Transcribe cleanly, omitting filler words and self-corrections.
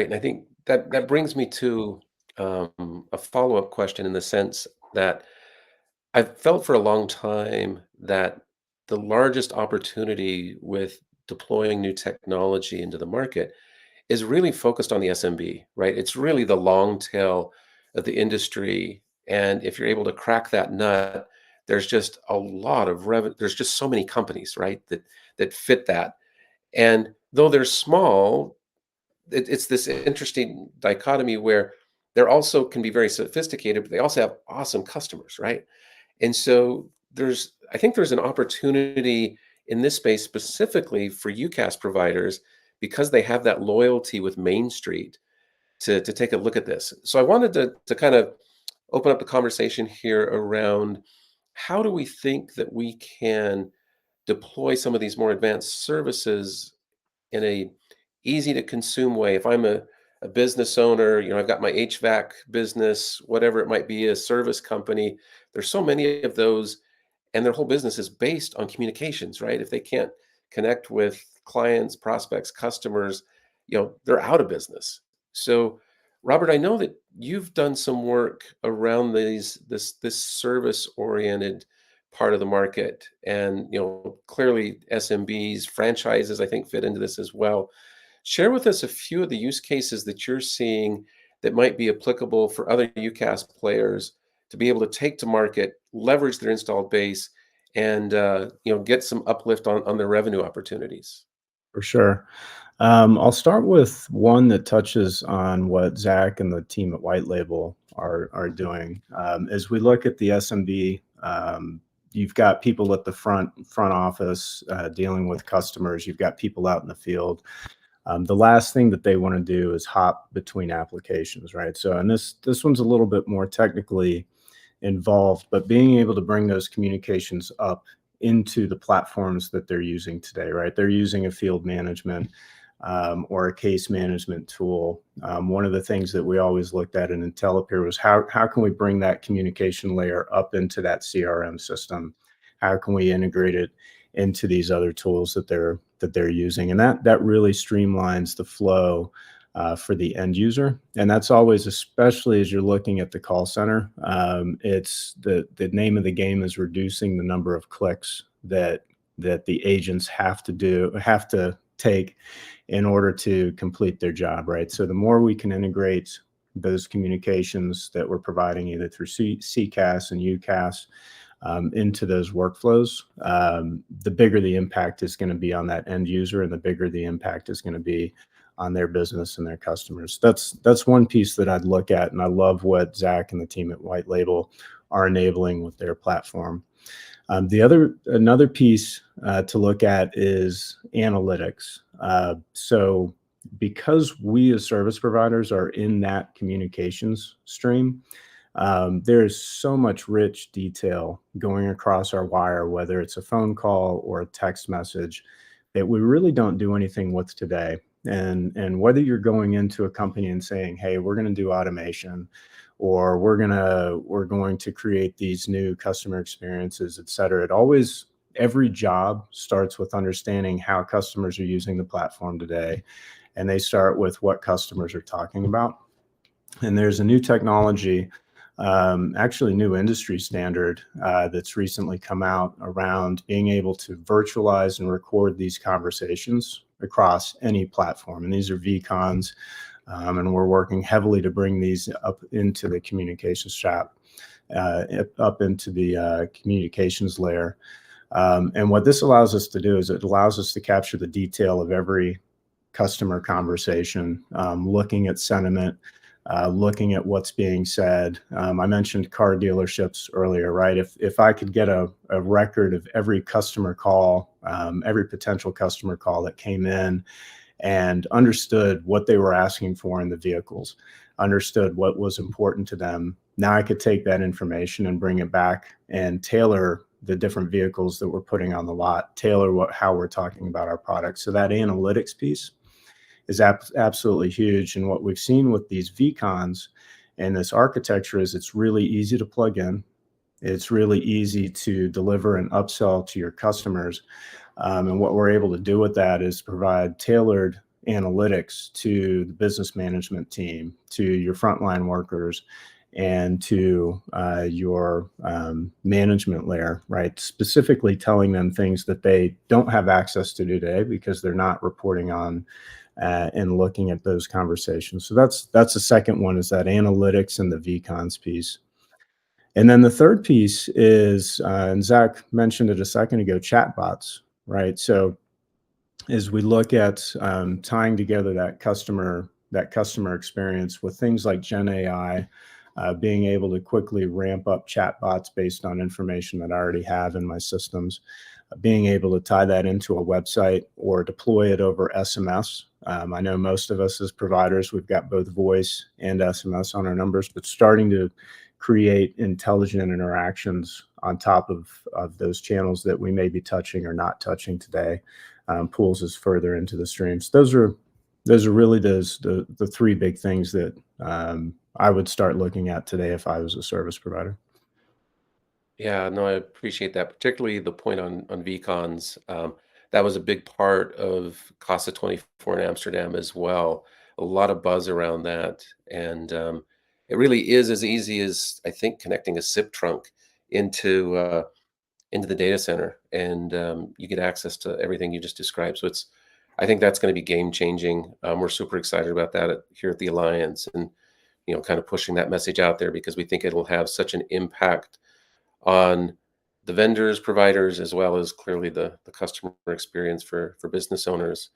And I think that brings me to a follow-up question in the sense that I've felt for a long time that the largest opportunity with deploying new technology into the market is really focused on the SMB, right? It's really the long tail of the industry. And if you're able to crack that nut, there's just a lot of revenue. There's just so many companies, right, that fit that. And though they're small, it's this interesting dichotomy where they're also can be very sophisticated, but they also have awesome customers, right? And so I think there's an opportunity in this space specifically for UCaaS providers because they have that loyalty with Main Street to take a look at this. So I wanted to kind of open up the conversation here around how do we think that we can deploy some of these more advanced services in a easy to consume way. If I'm a business owner, I've got my HVAC business, whatever it might be, a service company. There's so many of those, and their whole business is based on communications, right? If they can't connect with clients, prospects, customers, they're out of business. So, Robert, I know that you've done some work around this service-oriented part of the market, and clearly SMBs, franchises, I think fit into this as well. Share with us a few of the use cases that you're seeing that might be applicable for other UCaaS players to be able to take to market, leverage their installed base, and get some uplift on their revenue opportunities. For sure. I'll start with one that touches on what Zach and the team at Whitelabel are doing. As we look at the SMB, you've got people at the front office dealing with customers. You've got people out in the field. The last thing that they want to do is hop between applications, right? So, and this one's a little bit more technically involved, but being able to bring those communications up into the platforms that they're using today, right? They're using a field management or a case management tool. One of the things that we always looked at in IntelliPeer was how can we bring that communication layer up into that CRM system? How can we integrate it into these other tools that they're using? And that really streamlines the flow for the end user. And that's always, especially as you're looking at the call center, it's the name of the game is reducing the number of clicks that the agents have to take in order to complete their job, right? So the more we can integrate those communications that we're providing either through CCaaS and UCaaS into those workflows, the bigger the impact is going to be on that end user, and the bigger the impact is going to be on their business and their customers. That's one piece that I'd look at, and I love what Zach and the team at Whitelabel are enabling with their platform. Another piece to look at is analytics. So because we as service providers are in that communications stream, there is so much rich detail going across our wire, whether it's a phone call or a text message, that we really don't do anything with today. And whether you're going into a company and saying, hey, we're going to do automation, or we're going to create these new customer experiences, et cetera, every job starts with understanding how customers are using the platform today. And they start with what customers are talking about. And there's a new technology, actually new industry standard that's recently come out around being able to virtualize and record these conversations across any platform. And these are vCons, and we're working heavily to bring these up into the communications shop, up into the communications layer. And what this allows us to do is it allows us to capture the detail of every customer conversation, looking at sentiment, looking at what's being said. I mentioned car dealerships earlier, right? If I could get a record of every customer call, every potential customer call that came in, and understood what they were asking for in the vehicles, understood what was important to them, now I could take that information and bring it back and tailor the different vehicles that we're putting on the lot, tailor how we're talking about our products. So that analytics piece is absolutely huge. And what we've seen with these vCons and this architecture is it's really easy to plug in. It's really easy to deliver and upsell to your customers. And what we're able to do with that is provide tailored analytics to the business management team, to your frontline workers, and to your management layer, right? Specifically telling them things that they don't have access to today because they're not reporting on and looking at those conversations. So that's the second one, is that analytics and the vCons piece. And then the third piece is, and Zach mentioned it a second ago, chatbots, right? So as we look at tying together that customer experience with things like Gen AI, being able to quickly ramp up chatbots based on information that I already have in my systems, being able to tie that into a website or deploy it over SMS. I know most of us as providers, we've got both voice and SMS on our numbers, but starting to create intelligent interactions on top of those channels that we may be touching or not touching today, pulls us further into the streams. Those are really the three big things that I would start looking at today if I was a service provider. Yeah, no, I appreciate that, particularly the point on vCons. That was a big part of Casa 24 in Amsterdam as well. A lot of buzz around that, and it really is as easy as, I think, connecting a SIP trunk into the data center, and you get access to everything you just described. So I think that's going to be game changing. We're super excited about that here at the Alliance, and kind of pushing that message out there because we think it will have such an impact on the vendors, providers, as well as clearly the customer experience for business owners.